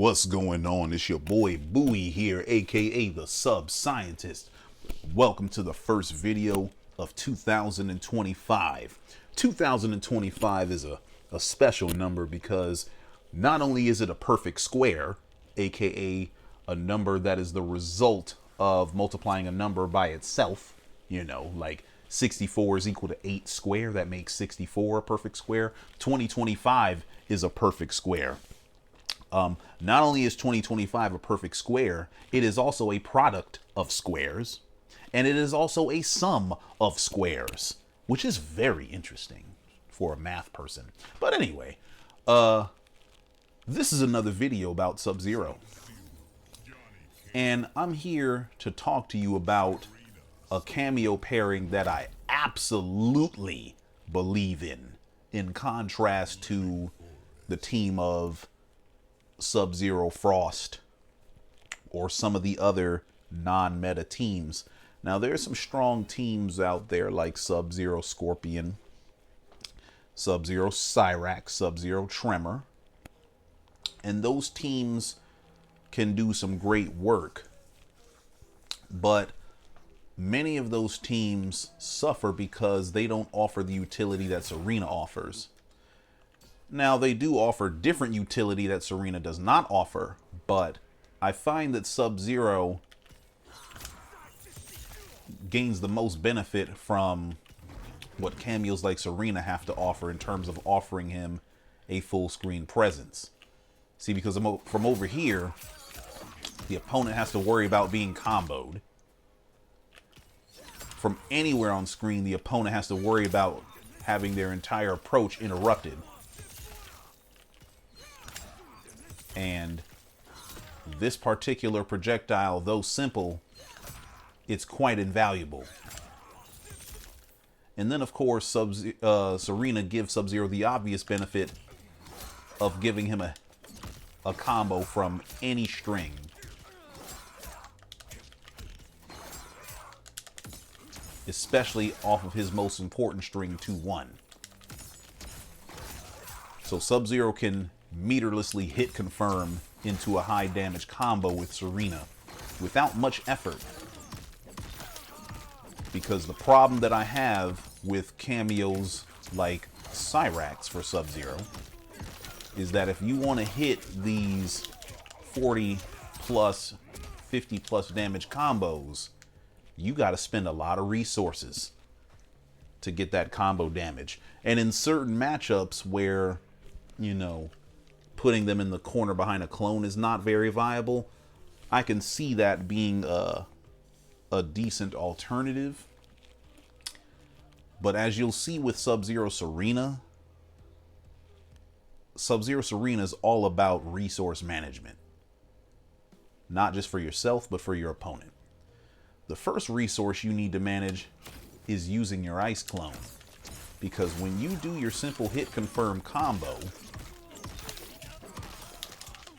What's going on? It's your boy Bowie here, aka the Sub Scientist. Welcome to the first video of 2025. 2025 is a special number because not only is it a perfect square, aka a number that is the result of multiplying a number by itself, like 64 is equal to 8 square, that makes 64 a perfect square. 2025 is a perfect square. Not only is 2025 a perfect square, it is also a product of squares, and it is also a sum of squares, which is very interesting for a math person. But anyway, this is another video about Sub-Zero, and I'm here to talk to you about a cameo pairing that I absolutely believe in contrast to the team of Sub-Zero, Frost, or some of the other non-meta teams. Now, there's some strong teams out there like Sub-Zero Scorpion, Sub-Zero Cyrax, Sub-Zero Tremor, and those teams can do some great work, but many of those teams suffer because they don't offer the utility that Sareena offers. Now, they do offer different utility that Sareena does not offer, but I find that Sub-Zero gains the most benefit from what cameos like Sareena have to offer in terms of offering him a full screen presence. See, because from over here, the opponent has to worry about being comboed. From anywhere on screen, the opponent has to worry about having their entire approach interrupted. And this particular projectile, though simple, it's quite invaluable. And then, of course, Sareena gives Sub-Zero the obvious benefit of giving him a combo from any string. Especially off of his most important string, 2-1. So Sub-Zero can meterlessly hit confirm into a high damage combo with Sareena without much effort. Because the problem that I have with cameos like Cyrax for Sub-Zero is that if you want to hit these 40 plus, 50 plus damage combos, you got to spend a lot of resources to get that combo damage. And in certain matchups where, putting them in the corner behind a clone is not very viable, I can see that being a decent alternative. But as you'll see with Sub-Zero Sareena, Sub-Zero Sareena is all about resource management. Not just for yourself, but for your opponent. The first resource you need to manage is using your ice clone. Because when you do your simple hit confirm combo,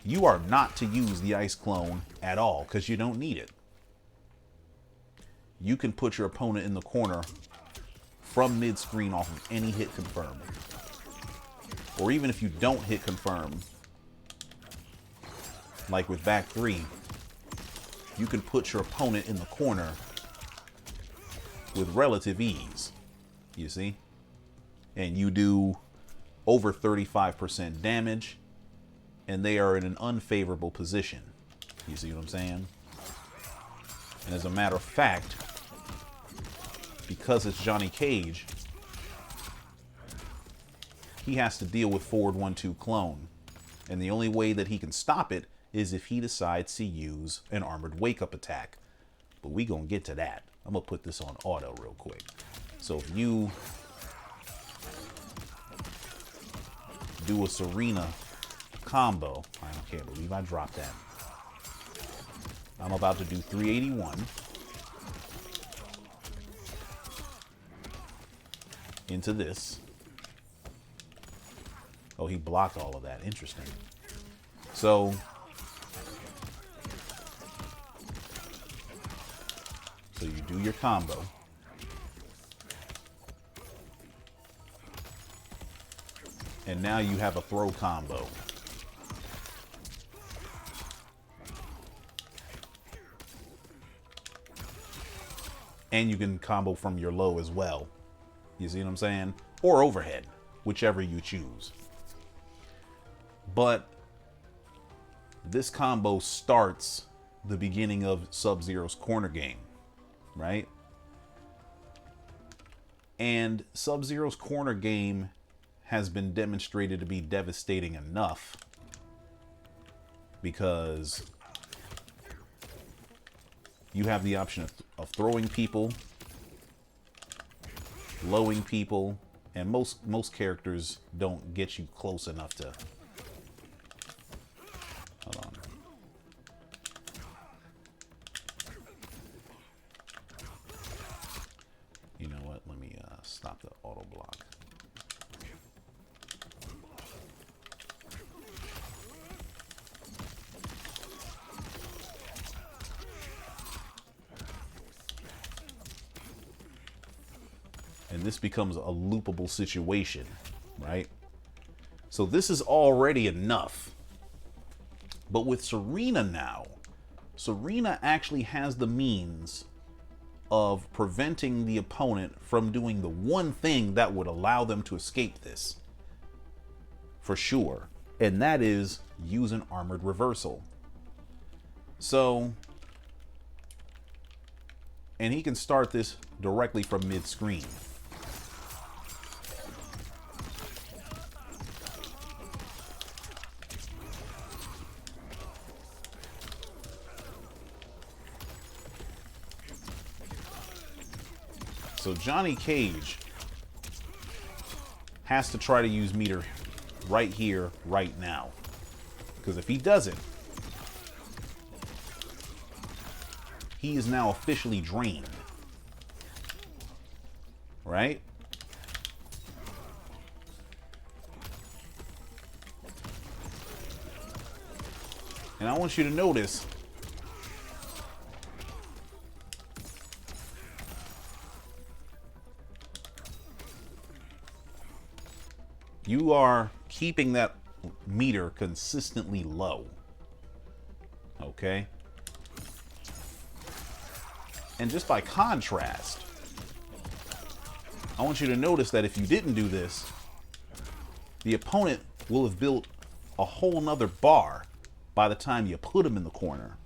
you are not to use the ice clone at all because you don't need it. You can put your opponent in the corner from mid-screen off of any hit confirm. Or even if you don't hit confirm, like with back 3, you can put your opponent in the corner with relative ease, you see? And you do over 35% damage, and they are in an unfavorable position. You see what I'm saying? And as a matter of fact, because it's Johnny Cage, he has to deal with forward 1-2 clone. And the only way that he can stop it is if he decides to use an armored wake-up attack. But we gonna get to that. I'm gonna put this on auto real quick. So if you do a Sareena combo, I can't believe I dropped that. I'm about to do 381 into this. Oh, he blocked all of that. Interesting. So you do your combo. And now you have a throw combo. And you can combo from your low as well. You see what I'm saying? Or overhead, whichever you choose. But this combo starts the beginning of Sub-Zero's corner game, right? And Sub-Zero's corner game has been demonstrated to be devastating enough because you have the option of throwing people, lowing people, and most characters don't get you close enough to... Hold on. You know what? Let me stop the auto block. And this becomes a loopable situation, right? So this is already enough. But with Sareena now, Sareena actually has the means of preventing the opponent from doing the one thing that would allow them to escape this. For sure. And that is use an armored reversal. So, and he can start this directly from mid-screen. So Johnny Cage has to try to use meter right here, right now. Because if he doesn't, he is now officially drained. Right? And I want you to notice you are keeping that meter consistently low. Okay? And just by contrast, I want you to notice that if you didn't do this, the opponent will have built a whole nother bar by the time you put them in the corner.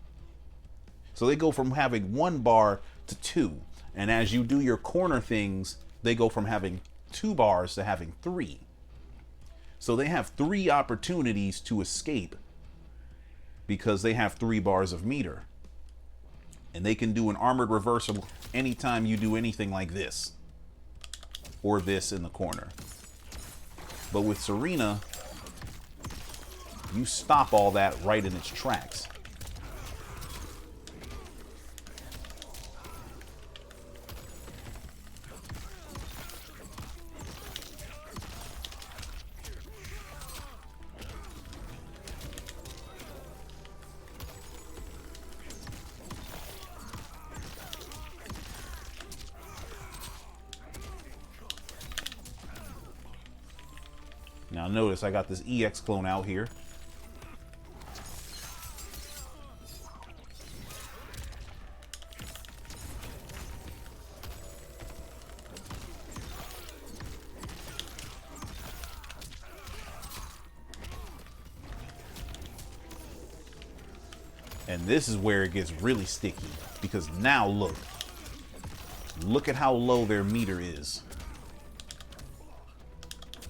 So they go from having 1 bar to 2. And as you do your corner things, they go from having 2 bars to having 3. So they have 3 opportunities to escape because they have 3 bars of meter. And they can do an armored reversal anytime you do anything like this. Or this in the corner. But with Sareena, you stop all that right in its tracks. Now notice I got this EX clone out here. And this is where it gets really sticky because now look at how low their meter is.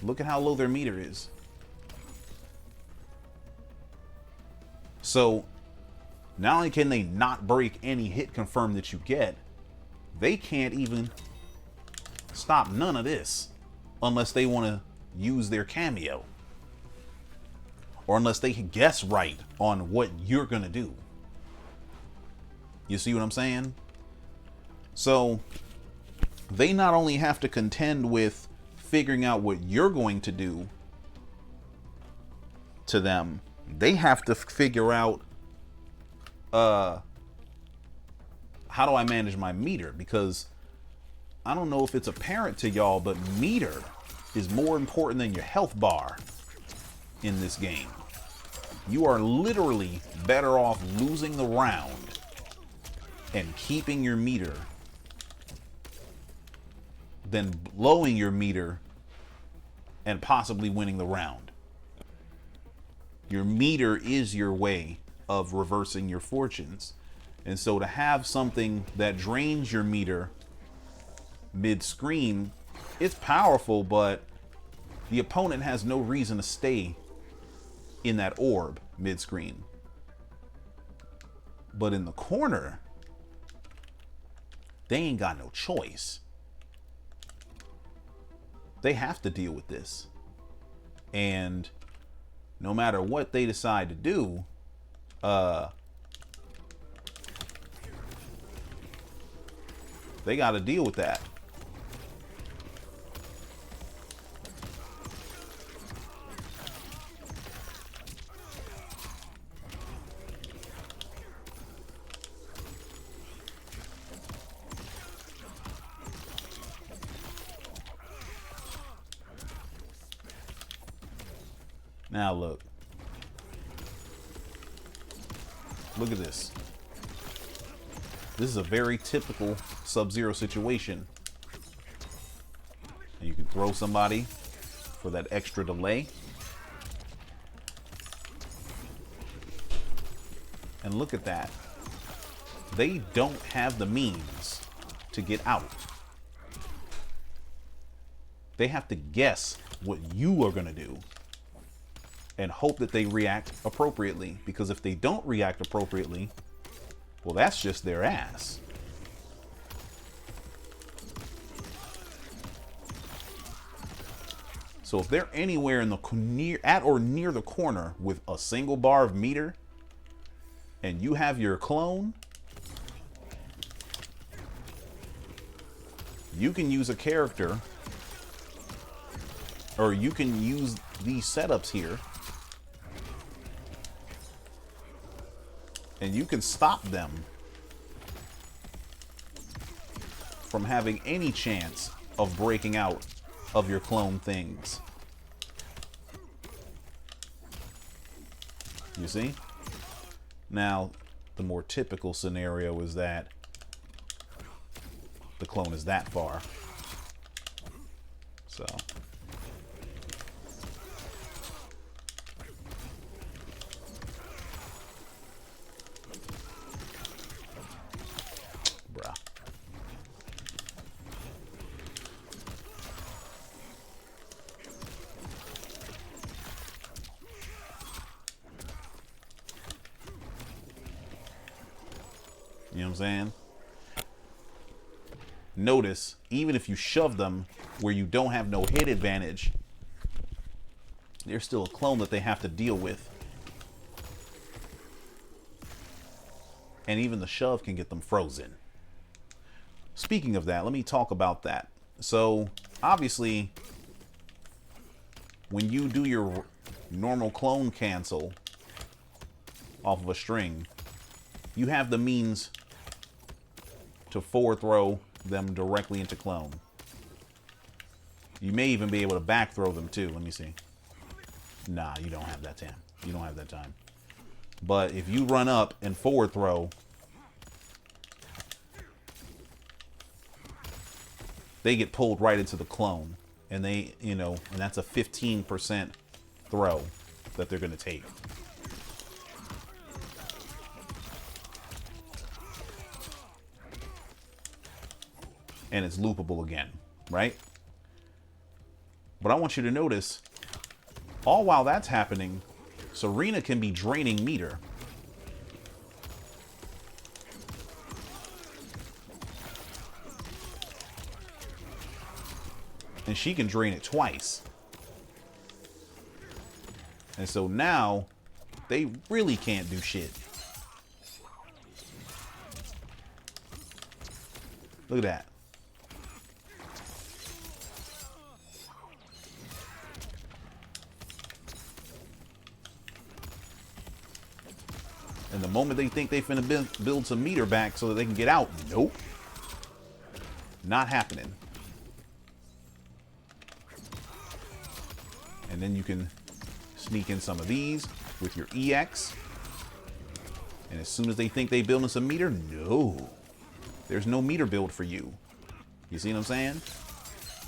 Look at how low their meter is. So, not only can they not break any hit confirm that you get, they can't even stop none of this unless they want to use their cameo. Or unless they can guess right on what you're going to do. You see what I'm saying? So, they not only have to contend with figuring out what you're going to do to them, they have to figure out how do I manage my meter, because I don't know if it's apparent to y'all, but meter is more important than your health bar in this game. You are literally better off losing the round and keeping your meter than blowing your meter and possibly winning the round. Your meter is your way of reversing your fortunes. And so to have something that drains your meter mid-screen, it's powerful, but the opponent has no reason to stay in that orb mid-screen. But in the corner, they ain't got no choice. They have to deal with this. And no matter what they decide to do, they got to deal with that. Now look at this. This is a very typical Sub-Zero situation. And you can throw somebody for that extra delay. And look at that. They don't have the means to get out. They have to guess what you are going to do and hope that they react appropriately. Because if they don't react appropriately, well, that's just their ass. So if they're anywhere in the at or near the corner with a single bar of meter, and you have your clone, you can use a character, or you can use these setups here, and you can stop them from having any chance of breaking out of your clone things. You see? Now, the more typical scenario is that the clone is that far. So. You know what I'm saying? Notice, even if you shove them where you don't have no hit advantage, there's still a clone that they have to deal with. And even the shove can get them frozen. Speaking of that, let me talk about that. So, obviously, when you do your normal clone cancel off of a string, you have the means to forward throw them directly into clone. You may even be able to back throw them too. Let me see. Nah, you don't have that time. You don't have that time. But if you run up and forward throw, they get pulled right into the clone. And they, you know, and that's a 15% throw that they're going to take. And it's loopable again, right? But I want you to notice, all while that's happening, Sareena can be draining meter. And she can drain it twice. And so now, they really can't do shit. Look at that. And the moment they think they finna build some meter back so that they can get out, nope. Not happening. And then you can sneak in some of these with your EX. And as soon as they think they building some meter, no. There's no meter build for you. You see what I'm saying?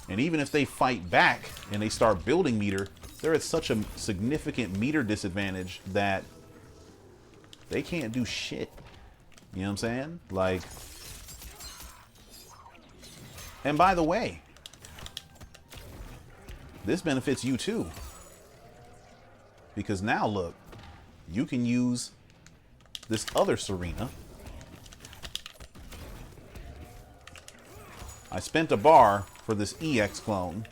And even if they fight back and they start building meter, they're at such a significant meter disadvantage that they can't do shit. You know what I'm saying? Like, and by the way, this benefits you too. Because now look, you can use this other Sareena. I spent a bar for this EX clone.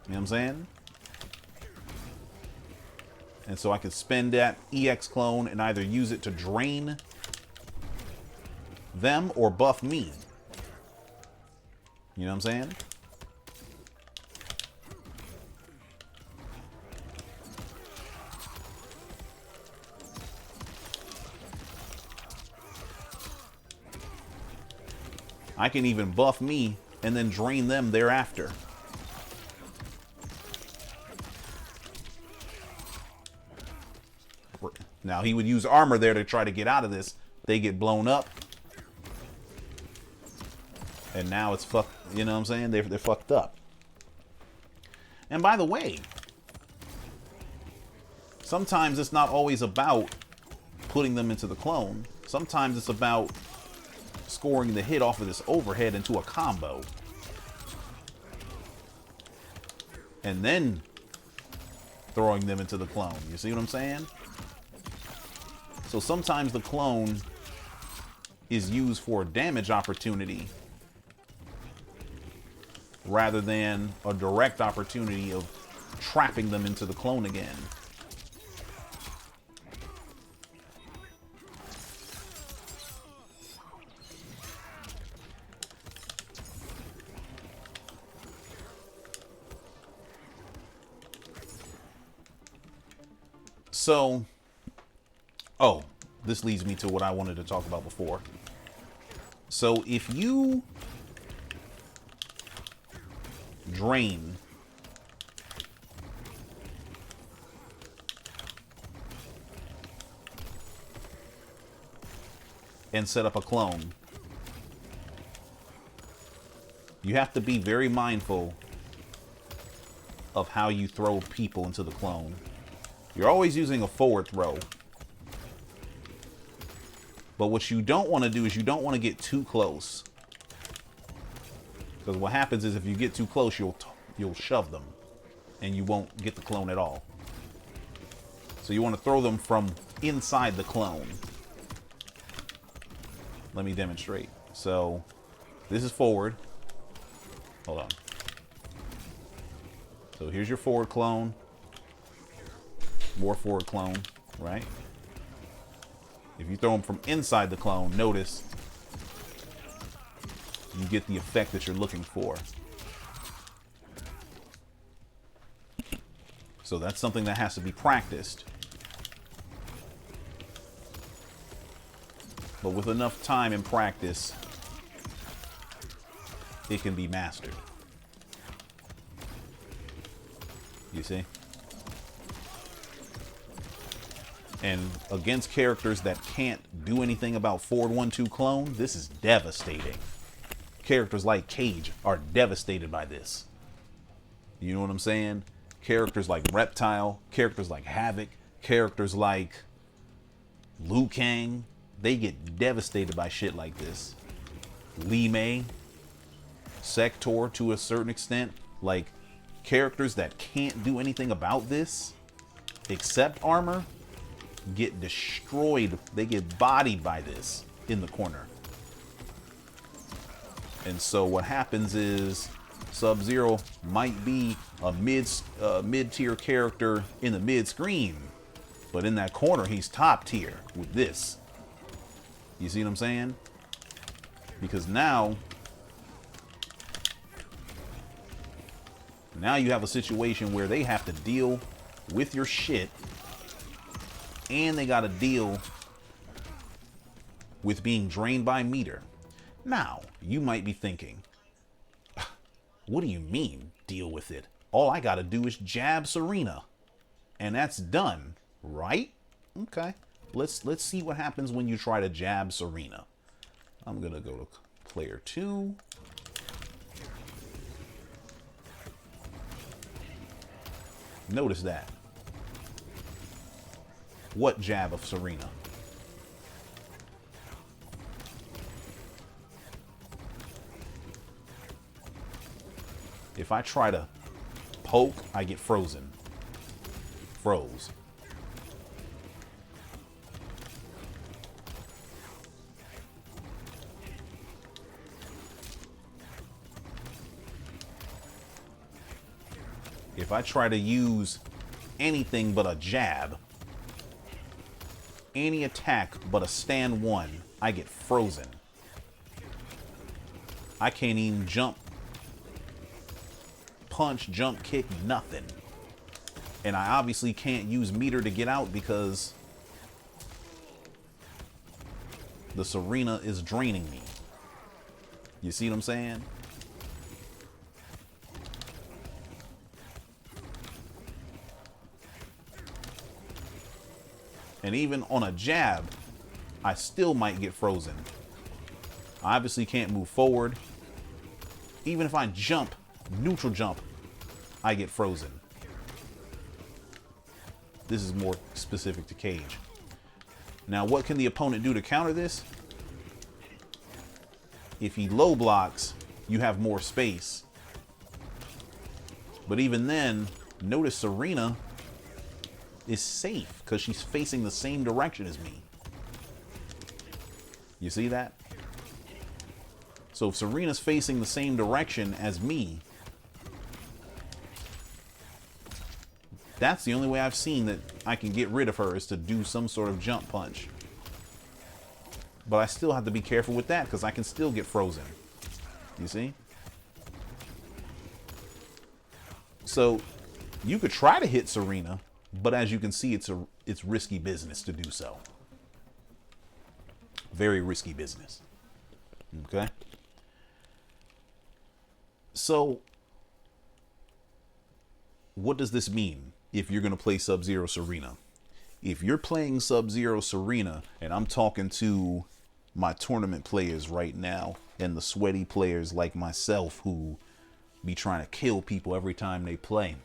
You know what I'm saying? And so I could spend that EX clone and either use it to drain them or buff me. You know what I'm saying? I can even buff me and then drain them thereafter. Now, he would use armor there to try to get out of this. They get blown up. And now it's fucked. You know what I'm saying? They're fucked up. And by the way, sometimes it's not always about putting them into the clone. Sometimes it's about scoring the hit off of this overhead into a combo. And then throwing them into the clone. You see what I'm saying? So sometimes the clone is used for a damage opportunity rather than a direct opportunity of trapping them into the clone again. So, oh, this leads me to what I wanted to talk about before. So if you drain and set up a clone, you have to be very mindful of how you throw people into the clone. You're always using a forward throw. But what you don't want to do is you don't want to get too close. Because what happens is if you get too close, you'll shove them. And you won't get the clone at all. So you want to throw them from inside the clone. Let me demonstrate. So this is forward. Hold on. So here's your forward clone. More forward clone, right? If you throw them from inside the clone, notice you get the effect that you're looking for. So that's something that has to be practiced. But with enough time and practice, it can be mastered. You see? And against characters that can't do anything about forward 1-2 clone, this is devastating. Characters like Cage are devastated by this. You know what I'm saying? Characters like Reptile, characters like Havoc, characters like Liu Kang, they get devastated by shit like this. Li Mei, Sector to a certain extent, like characters that can't do anything about this except armor get destroyed. They get bodied by this in the corner. And so what happens is Sub-Zero might be a mid-tier character in the mid-screen, but in that corner he's top tier with this. You see what I'm saying? Because now you have a situation where they have to deal with your shit, and they got to deal with being drained by meter. Now, you might be thinking, what do you mean, deal with it? All I got to do is jab Sareena, and that's done, right? Okay, let's see what happens when you try to jab Sareena. I'm going to go to player 2, Notice that. What jab of Sareena? If I try to poke, I get frozen. Froze. If I try to use anything but a jab, any attack but a stand one, I get frozen. I can't even jump, punch, jump, kick, nothing. And I obviously can't use meter to get out because the Sareena is draining me. You see what I'm saying? And even on a jab, I still might get frozen. I obviously can't move forward. Even if I jump, neutral jump, I get frozen. This is more specific to Cage. Now, what can the opponent do to counter this? If he low blocks, you have more space. But even then, notice Sareena is safe because she's facing the same direction as me. You see that? So if Sareena's facing the same direction as me, that's the only way I've seen that I can get rid of her, is to do some sort of jump punch. But I still have to be careful with that because I can still get frozen. You see? So you could try to hit Sareena, but as you can see, it's risky business to do so. Very risky business. Okay? So what does this mean if you're going to play Sub-Zero Sareena? If you're playing Sub-Zero Sareena, and I'm talking to my tournament players right now and the sweaty players like myself who be trying to kill people every time they play.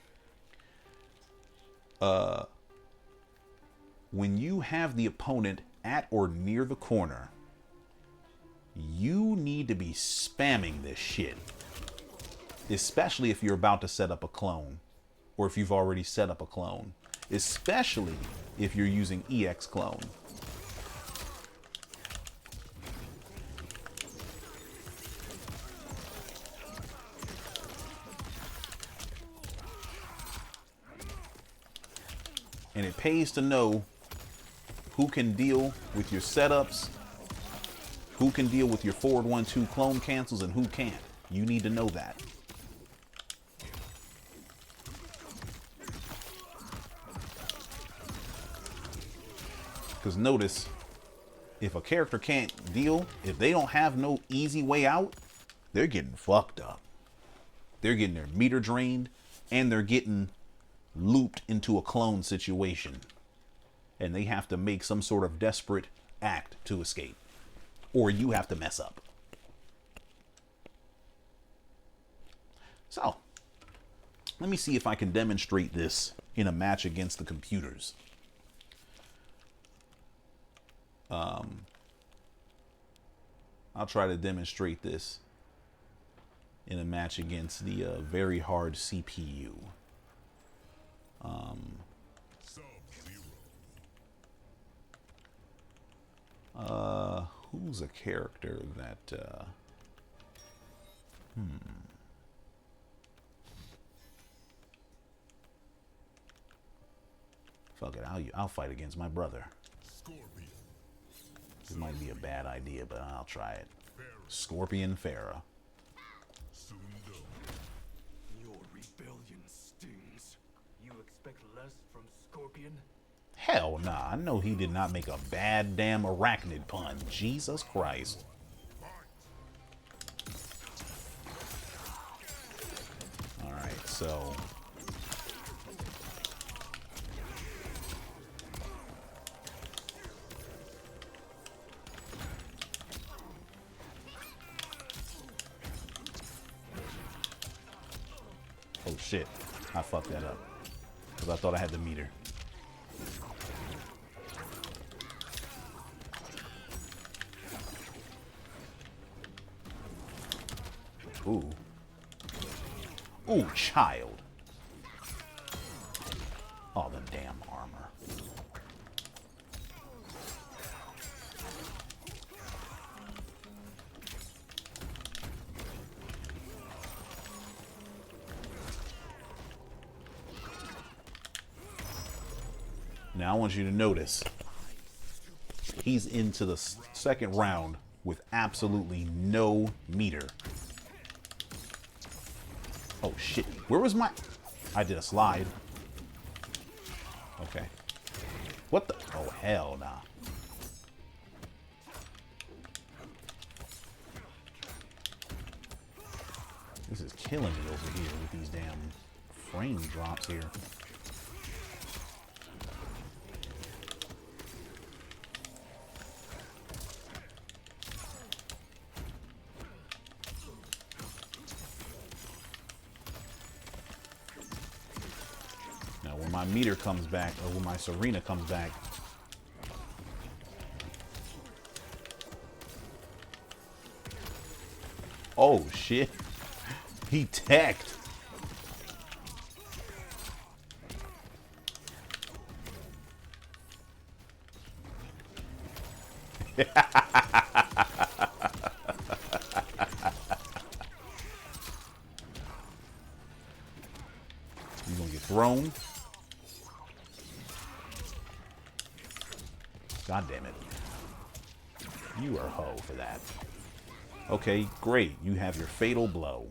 When you have the opponent at or near the corner, you need to be spamming this shit. Especially if you're about to set up a clone, or if you've already set up a clone. Especially if you're using EX clone. And it pays to know who can deal with your setups, who can deal with your forward 1-2 clone cancels, and who can't. You need to know that. Because notice, if a character can't deal, if they don't have no easy way out, they're getting fucked up. They're getting their meter drained, and they're getting looped into a clone situation. And they have to make some sort of desperate act to escape. Or you have to mess up. So, let me see if I can demonstrate this in a match against the computers. I'll try to demonstrate this in a match against the very hard CPU. Who's a character that fuck it, I'll fight against my brother. This might be a bad idea, but I'll try it. Scorpion Farah. Your rebellion stings. You expect less from Scorpion? Hell nah, I know he did not make a bad damn arachnid pun. Jesus Christ. Alright, so oh shit, I fucked that up. because I thought I had the meter. Ooh. Ooh, child. Oh, the damn armor. Now I want you to notice he's into the second round with absolutely no meter. Oh shit, where was my... I did a slide. Okay. What the... Oh hell nah. This is killing me over here with these damn frame drops here. Now when my meter comes back, or when my Sareena comes back, oh shit, he teched. You gonna get thrown? God damn it. You are a hoe for that. Okay, great. You have your fatal blow.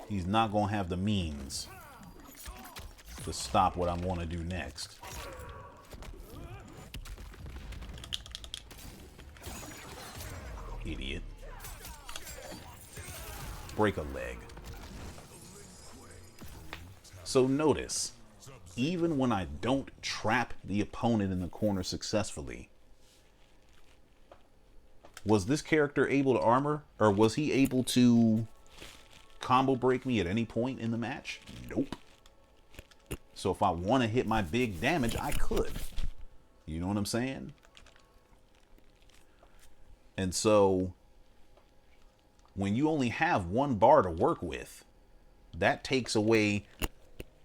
He's not gonna have the means to stop what I want to do next. Idiot. Break a leg. So notice, even when I don't trap the opponent in the corner successfully, was this character able to armor, or was he able to combo break me at any point in the match? Nope. So if I want to hit my big damage, I could. You know what I'm saying? And so when you only have one bar to work with, that takes away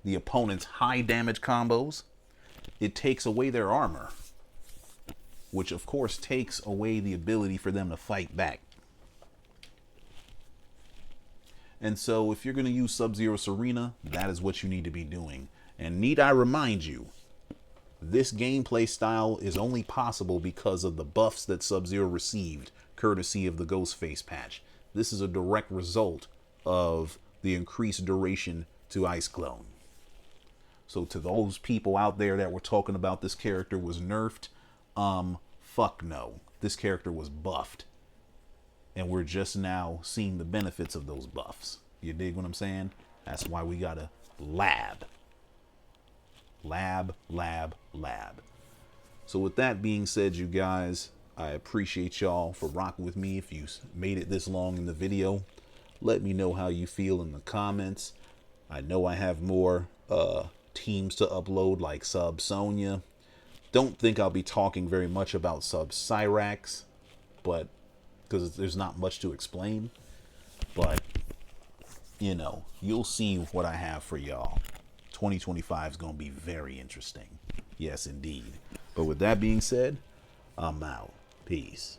the opponent's high damage combos. It takes away their armor, which of course takes away the ability for them to fight back. And so if you're going to use Sub-Zero Sareena, that is what you need to be doing. And need I remind you, this gameplay style is only possible because of the buffs that Sub-Zero received, courtesy of the Ghostface patch. This is a direct result of the increased duration to Ice Clone. So to those people out there that were talking about this character was nerfed, fuck no. This character was buffed. And we're just now seeing the benefits of those buffs. You dig what I'm saying? That's why we gotta lab. Lab, lab, lab. So with that being said, you guys, I appreciate y'all for rocking with me. If you made it this long in the video, let me know how you feel in the comments. I know I have more teams to upload, like Sub Sonya. Don't think I'll be talking very much about Sub Cyrax, but because there's not much to explain. But you know, you'll see what I have for y'all. 2025 is going to be very interesting. Yes, indeed. But with that being said, I'm out. Peace.